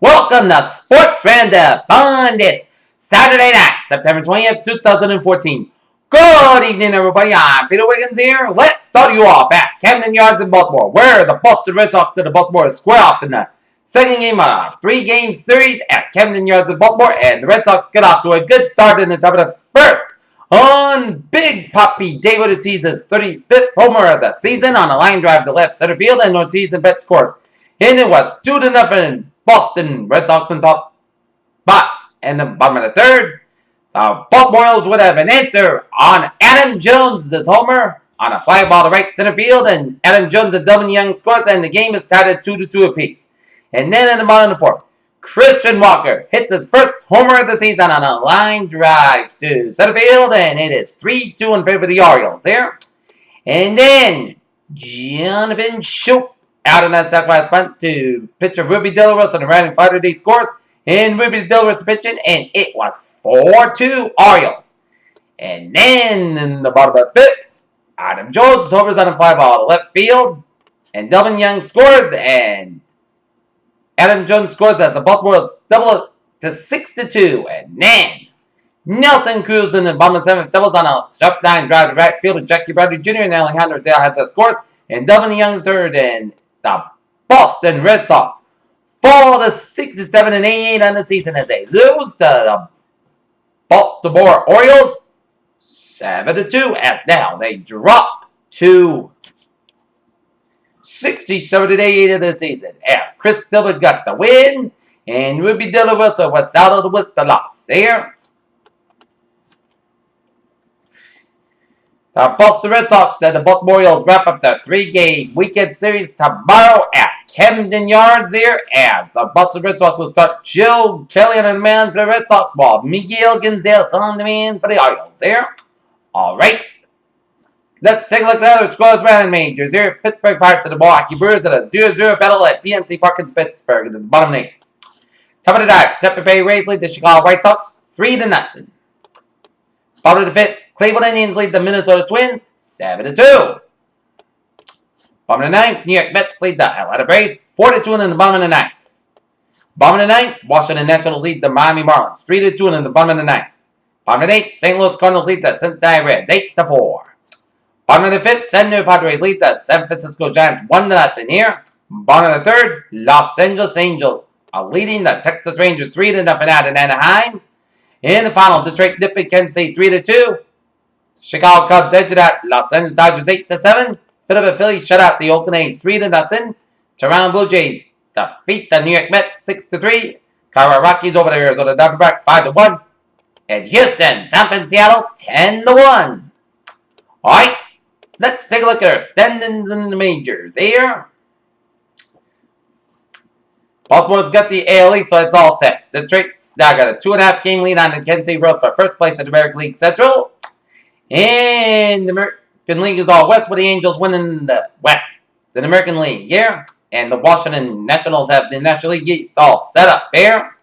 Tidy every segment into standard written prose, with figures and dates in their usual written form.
Welcome to Sports Roundup on this Saturday night, September 20th, 2014. Good evening, everybody. I'm Peter Wiggins here. Let's start you off at Camden Yards in Baltimore, where the Boston Red Sox and the Baltimore Orioles square off in the second game of a three-game series at Camden Yards in Baltimore, and the Red Sox get off to a good start in the top of the first on Big Papi David Ortiz's 35th homer of the season on a line drive to left center field, and Ortiz and Bet scores. And it was 2-0 Boston Red Sox on top. But in the bottom of the third, the Baltimore Orioles would have an answer on Adam Jones' homer on a fly ball to right center field, and Adam Jones and Delvin Young scores, and the game is tied at 2-2 apiece. And then in the bottom of the fourth, Christian Walker hits his first homer of the season on a line drive to center field, and it is 3-2 in favor of the Orioles there. And then Jonathan Schoop out in that sacrifice bunt to pitcher Ruby Dillerus on the right and fighter D scores. And Ruby Dillerus pitching, and it was 4-2 Orioles. And then in the bottom of the fifth, Adam Jones homers on a fly ball to left field, and Delvin Young scores, and Adam Jones scores as the Baltimore Orioles double it to 6-2. And then Nelson Cruz in the bottom of the seventh doubles on a sharp line drive to right field, and Jackie Bradley Jr. and Alejandro Dale has the scores, and Delvin Young third, and the Boston Red Sox fall to 6-7-88 on the season as they lose to the Baltimore Orioles 7-2, as now they drop to 67-88 of the season as Chris Stillman got the win and Ruby Dillerus was saddled with the loss there. The Boston Red Sox and the Baltimore Orioles wrap up their three-game weekend series tomorrow at Camden Yards here, as the Boston Red Sox will start Joe Kelly on the man for the Red Sox, while Miguel Gonzalez on the man for the Orioles here. Alright, let's take a look at the other scores around majors here. Pittsburgh Pirates and the Milwaukee Brewers at a 0-0 battle at PNC Park in Pittsburgh in the bottom eight. Top of the dive, Tampa Bay Rays lead the Chicago White Sox 3-0. Bottom of the fifth, Cleveland Indians lead the Minnesota Twins 7-2. Bottom of the ninth, New York Mets lead the Atlanta Braves 4-2 in the bottom of the ninth. Bottom of the ninth, Washington Nationals lead the Miami Marlins 3-2 in the bottom of the ninth. Bottom of the eighth, St. Louis Cardinals lead the Cincinnati Reds 8-4. Bottom of the fifth, San Diego Padres lead the San Francisco Giants 1-0 here. Bottom of the third, Los Angeles Angels are leading the Texas Rangers 3-0 out in Anaheim. In the final, Detroit Nippon Kansas City 3-2. Chicago Cubs edged out Los Angeles Dodgers 8-7. Philadelphia Phillies shut out the Oakland A's 3-0. Toronto Blue Jays defeat the New York Mets 6-3. Colorado Rockies over the Arizona Diamondbacks 5-1. And Houston, Tampa, and Seattle 10-1. Alright, let's take a look at our standings in the majors here. Baltimore's got the AL East, so it's all set. Detroit's now got a 2.5 game lead on the Kansas City Royals for first place in the American League Central. And the American League is all West, with the Angels winning the West, the American League here. And the Washington Nationals have the National League East all set up there.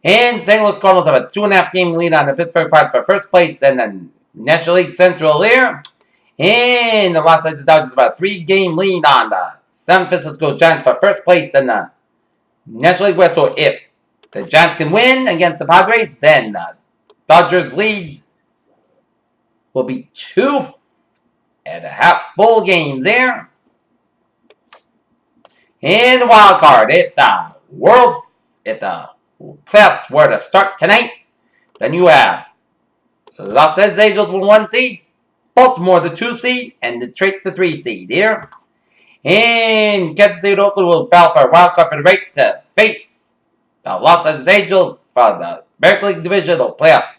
And St. Louis Cardinals have a 2.5 game lead on the Pittsburgh Pirates for first place in the National League Central here. And the Los Angeles Dodgers have a 3-game lead on the San Francisco Giants for first place in the National League West. So if the Giants can win against the Padres, then the Dodgers lead will be 2.5 full games there. And the wild card, if the playoffs were to start tonight, then you have Los Angeles Angels with 1 seed, Baltimore the 2 seed, and Detroit the 3 seed here. And Kansas City and Oakland will battle for a wild card for the right to face the Los Angeles Angels for the American League Divisional playoffs.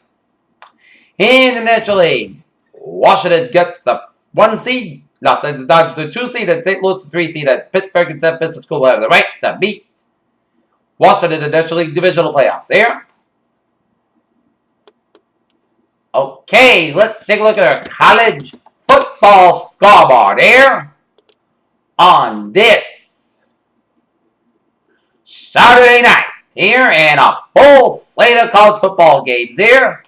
In the National League, Washington gets the 1 seed, Los Angeles Dodgers the 2 seed, and St. Louis the 3 seed, and Pittsburgh and San Francisco will have the right to beat Washington in the National League Divisional playoffs here. Okay, let's take a look at our college football scoreboard here on this Saturday night here, and a full slate of college football games here.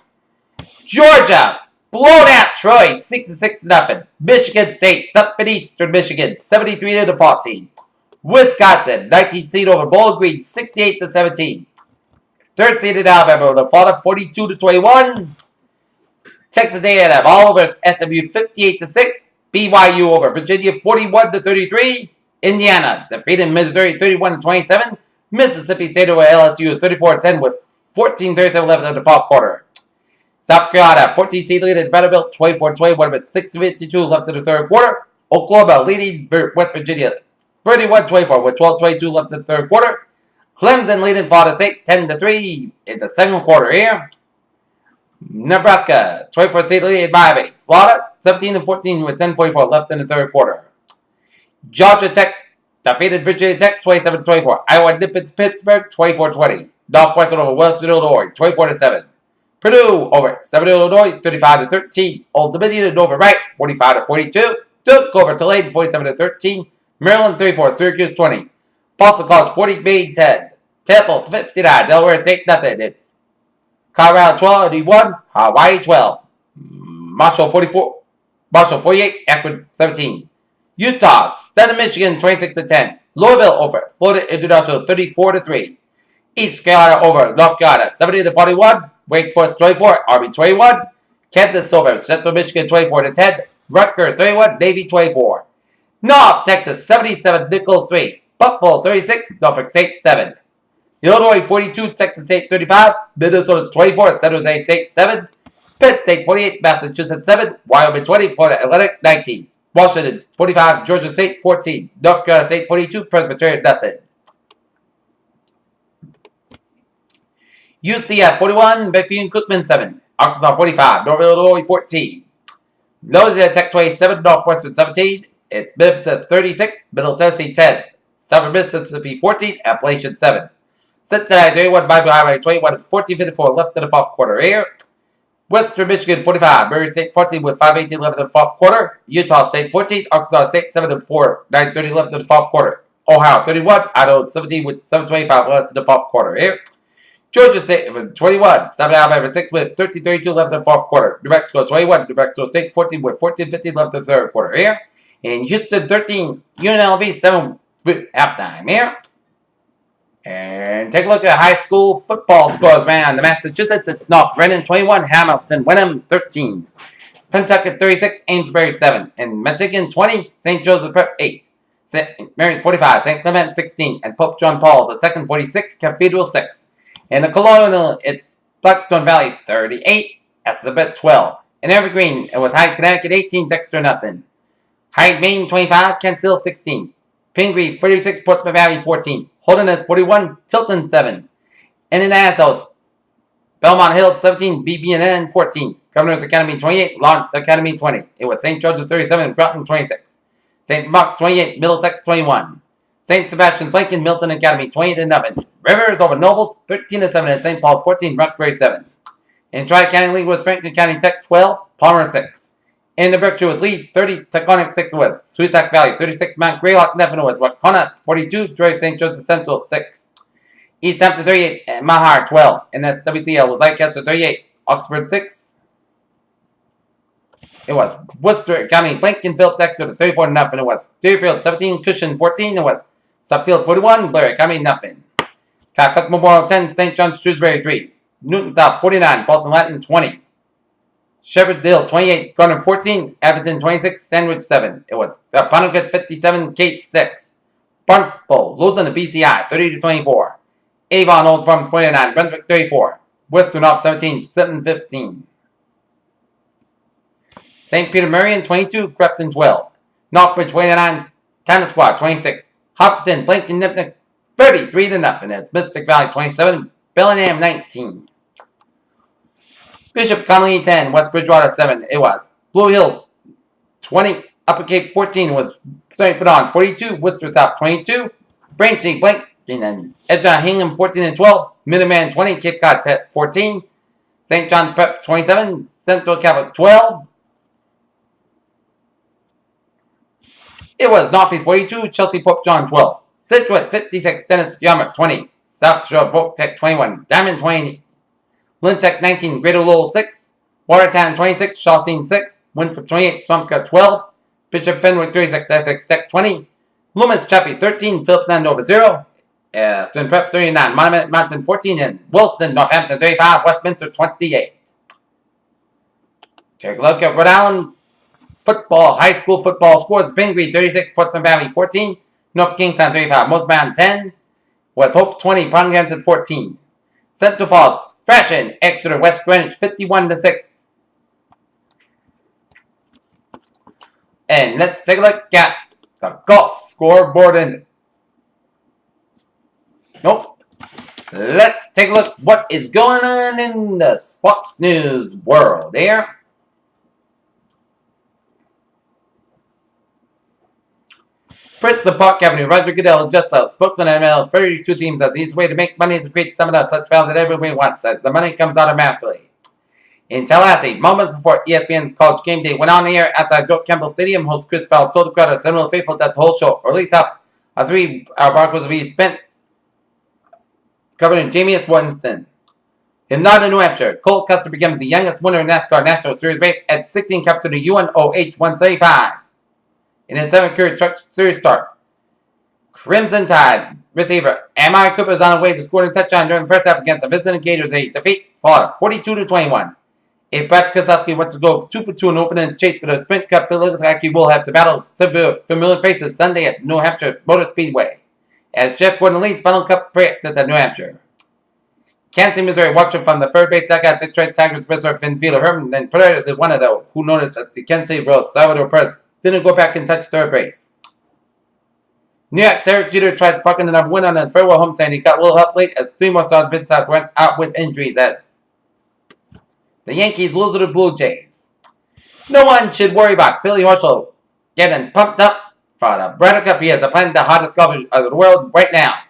Georgia blown out Troy 6-6-0. Michigan State up in Eastern Michigan 73-14. Wisconsin, 19th seed over Bowling Green, 68-17. Third seeded Alabama over Florida, 42-21. Texas A&M all over SMU, 58-6. BYU over Virginia, 41-33. Indiana defeated Missouri, 31-27. Mississippi State over LSU, 34-10 with 14:37 left in the fourth quarter. South Carolina, 14 seed leading Vanderbilt, 24-21 with 6:52 left in the third quarter. Oklahoma leading West Virginia, 31-24 with 12:22 left in the third quarter. Clemson leading Florida State, 10-3 in the second quarter here. Nebraska, 24 seed leading Miami. Florida, 17-14 with 10:44 left in the third quarter. Georgia Tech defeated Virginia Tech, 27-24. Iowa nipped Pittsburgh, 24-20. Northwestern over Western Illinois, 24-7. Purdue over Southern Illinois, 35-13. Old Dominion over Rice, 45-42. Duke over Tulane, 47-13. Maryland, 34. Syracuse, 20. Boston College, 40. Maine, 10. Temple, 59. Delaware State, nothing. It's Colorado, 21. Hawaii, 12. Marshall, 44. Marshall, 48. Akron, 17. Utah, Southern Michigan, 26-10. Louisville over Florida International, 34-3. East Carolina over North Carolina, 70-41. Wake Forest, 24. Army, 21. Kansas over Central Michigan, 24-10. Rutgers, 31. Navy, 24. North Texas, 77. Nichols, 3. Buffalo, 36. Norfolk State, 7. Illinois, 42. Texas State, 35. Minnesota, 24. San Jose State, 7. Penn State, 48. Massachusetts, 7. Wyoming, 20. Florida Atlantic, 19. Washington, 45. Georgia State, 14. North Carolina State, 42. Presbyterian, nothing. UCF, 41. Bethune Cookman, 7. Arkansas, 45. North Illinois, 14. Louisiana Tech, 27. Northwestern, 17. It's Memphis, 36. Middle Tennessee, 10. Southern Mississippi, 14. Appalachian, 7. Cincinnati, 31. Bible Highway, 21. 14:54 left in the fourth quarter here. Western Michigan, 45. Murray State, 14 with 5:18 left in the fourth quarter. Utah State, 14. Arkansas State, 7-4. 9:30 left in the fourth quarter. Ohio, 31. Idaho, 17 with 7:25 left in the fourth quarter here. Georgia State, 21. Southern Alabama, 6 with 13:32 left in the fourth quarter. New Mexico, 21. New Mexico State, 14 with 14:15 left in the third quarter here. In Houston, 13. UNLV, 7 with halftime here. And take a look at high school football scores, man. The Massachusetts, it's North Brennan, 21. Hamilton, Wenham, 13. Pentucket, 36. Amesbury, 7. And Metighan, 20. St. Joseph Prep, 8. St. Mary's, 45. St. Clement, 16. And Pope John Paul II, 46. Cathedral, 6. In the Colonial, it's Blackstone Valley, 38. Elizabeth, 12. In Evergreen, it was Hyde, Connecticut, 18. Dexter, nothing. Hyde, Maine, 25. Kensal, 16. Pingree, 36. Portsmouth Valley, 14. Holderness, 41. Tilton, 7. And in Nassau, Belmont Hill, 17. BB&N, 14. Governor's Academy, 28. Lawrence Academy, 20. It was St. George's, 37. Groton, 26. St. Mark's, 28. Middlesex, 21. St. Sebastian's, Blanken, Milton Academy, 28-0. Rivers over Nobles, 13-7. And St. Paul's, 14. Roxbury, 7. In Tri-County League was Franklin County Tech, 12. Palmer, 6. In the Berkshire was Lee, 30. Taconic, 6 was Suisac Valley, 36. Mount Greylock, Neffen was Wacona, 42. Troy St. Joseph Central, 6. East Hampton, 38. And Mahar, 12. And that's WCL was Lancaster, 38. Oxford, 6. It was Worcester County, Blanken, Phillips, Exeter, 34-0. It was Deerfield, 17. Cushion, 14. It was Suffield, 41. Blair County, nothing. Catholic Memorial, 10. St. John's, Shrewsbury, 3. Newton South, 49. Boston Latin, 20. Shepherdville, 28. Garner, 14. Abington, 26. Sandwich, 7. It was Pontiac, 57. Case, 6. Barnstable, losing the BCI, 30-24. Avon, Old Farms, 29. Brunswick, 34. Western off, 17. 7-15. St. Peter Marion, 22. Crefton, 12. Northbridge, 29. Tanasquad, 26. Hopkinton, Blanken, Nipnick, 33-0. It's Mystic Valley, 27. Bellingham, 19. Bishop Connolly, 10. West Bridgewater, 7. It was Blue Hills, 20. Upper Cape, 14. Was St. Bernard, 42. Worcester South, 22. Braintree, Blank, and then Edgeon Hingham, 14-12. Minuteman, 20. Cape Cod, 14. St. John's Prep, 27. Central Catholic, 12. It was Northeast, 42. Chelsea Pope John, 12. Situate, 56. Dennis Yarmouth, 20. South Shore Voc Tech, 21. Diamond, 20. Lynn Tech, 19. Greater Lowell, 6. Watertown, 26. Shawseen, 6. Winthrop, 28. Swampscott, 12. Bishop Fenwick, 36. Essex Tech, 20. Loomis, Chaffee 13, Phillips Andover 0. Student Prep 39, Monument Mountain 14, and Wilson, Northampton 35, Westminster 28. Take a look at Rhode Island football, high school football scores. Pingree 36, Portsmouth Valley 14, North Kingstown 35, Mosman 10, West Hope 20, Pontiac 14. Central Falls, Fashion, Exeter, West Greenwich 51-6. And let's take a look at the golf scoreboard. And nope. Let's take a look what is going on in the sports news world here. Prince of Park Avenue, Roger Goodell just spokesman of MLB's 32 teams as easy way to make money is to create some of such value that everybody wants as the money comes automatically. In Tallahassee, moments before ESPN's College Game Day went on the air outside Doak Campbell Stadium, host Chris Bell told the crowd of similar faithful that the whole show, or at least half of 3-hour block, was to be spent covering Jameis Winston. In Northern New Hampshire, Cole Custer becomes the youngest winner in NASCAR National Series race at 16, captured the UNOH 135. In his 7th career Truck Series start, Crimson Tide receiver Amari Cooper is on the way to scoring a touchdown during the first half against the visiting Gators, a defeat followed 42-21. If Brett Keselowski wants to go 2 for 2 in opening chase for the Sprint Cup, it looks like he will have to battle several familiar faces Sunday at New Hampshire Motor Speedway, as Jeff Gordon leads final Cup practice at New Hampshire. Kansas City, Missouri, watching from the third base dugout, Detroit Tigers reserve infielder Herman and Perez is one of those who noticed that the Kansas City Royals Salvador Perez didn't go back and touch third base. New York, Derek Jeter tried sparking another win on his farewell homestand. He got a little help late as 3 more stars mid south went out with injuries as the Yankees lose to the Blue Jays. No one should worry about Billy Horschel getting pumped up for the Ryder Cup. He is playing the hottest golfer of the world right now.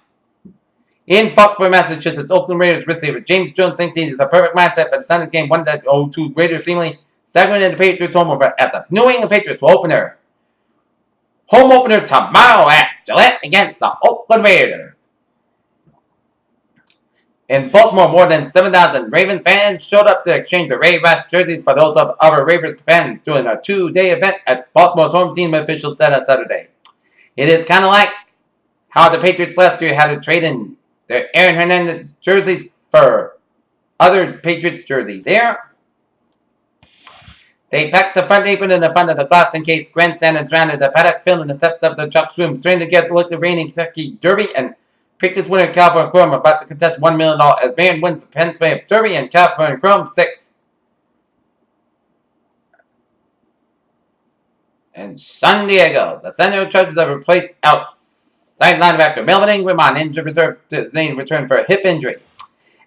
In Foxborough, Massachusetts, Oakland Raiders receiver James Jones thinks he is the perfect mindset for the Sunday's game. 1-0-2 Raiders seemingly stagnated the Patriots home over as the New England Patriots will open their home opener tomorrow at Gillette against the Oakland Raiders. In Baltimore, more than 7,000 Ravens fans showed up to exchange their Ray Rice jerseys for those of other Ravens fans during a 2-day event at Baltimore's home team officials said on Saturday. It is kind of like how the Patriots last year had to trade in their Aaron Hernandez jerseys for other Patriots jerseys here. They packed the front apron in the front of the glass encased grandstand and surrounded the paddock, filling the steps of the Chuck's room, trying to get the look the reigning Kentucky Derby and Patriots winner California Chrome about to contest $1 million as Barron wins the Pennsylvania Derby and California Chrome 6. In San Diego, the San Diego Chargers have replaced outside linebacker Melvin Ingram on injured reserve to his name return for a hip injury.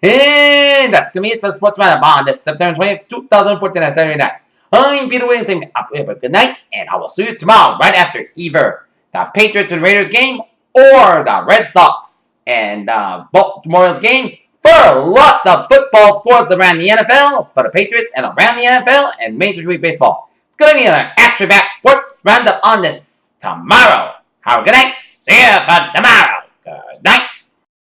And that's going to be it for the Sports Roundup on this September 20th, 2014 on Saturday night. I'm Peter Wiggins saying good night, and I will see you tomorrow right after either the Patriots and Raiders game or the Red Sox and Baltimore Orioles game for lots of football scores around the NFL for the Patriots and around the NFL and Major League Baseball. It's going to be an action-packed sports roundup on this tomorrow. Have a good night. See you for tomorrow. Good night.